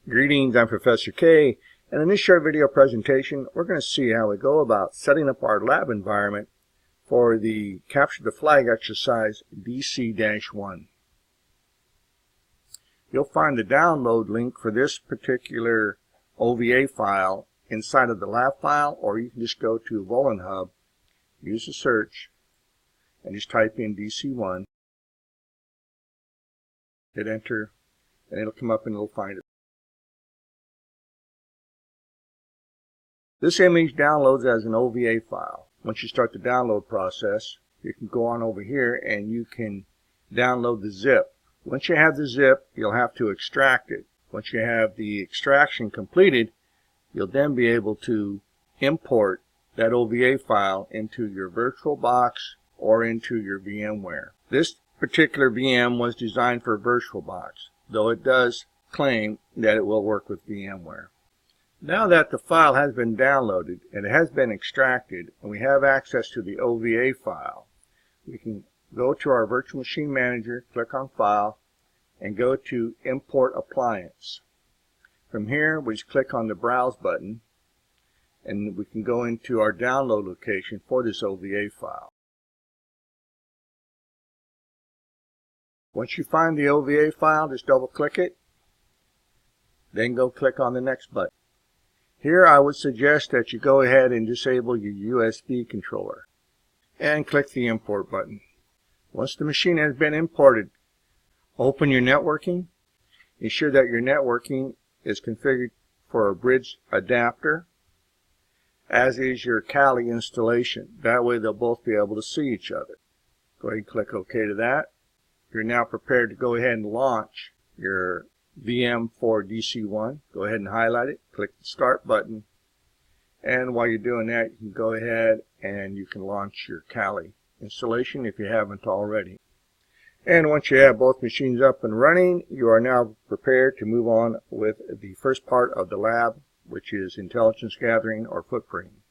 Greetings, I'm Professor K, and in this short video presentation we're going to see how we go about setting up our lab environment for the Capture the Flag exercise DC-1. You'll find the download link for this particular OVA file inside of the lab file, or you can just go to Hub, use the search, and just type in DC-1, hit enter, and it'll come up and it'll find it. This image downloads as an OVA file. Once you start the download process, you can go on over here and you can download the zip. Once you have the zip, you'll have to extract it. Once you have the extraction completed, you'll then be able to import that OVA file into your VirtualBox or into your VMware. This particular VM was designed for VirtualBox, though it does claim that it will work with VMware. Now that the file has been downloaded and it has been extracted and we have access to the OVA file, we can go to our Virtual Machine Manager, click on File, and go to Import Appliance. From here, we just click on the Browse button and we can go into our download location for this OVA file. Once you find the OVA file, just double click it, then go click on the next button. Here I would suggest that you go ahead and disable your USB controller and click the import button. Once the machine has been imported, open your networking. Ensure that your networking is configured for a bridge adapter, as is your Kali installation. That way they'll both be able to see each other. Go ahead and click OK to that. You're now prepared to go ahead and launch your VM for DC-1. Go ahead and highlight it, click the Start button, and while you're doing that, you can go ahead and you can launch your Kali installation if you haven't already. And once you have both machines up and running, you are now prepared to move on with the first part of the lab, which is intelligence gathering or footprinting.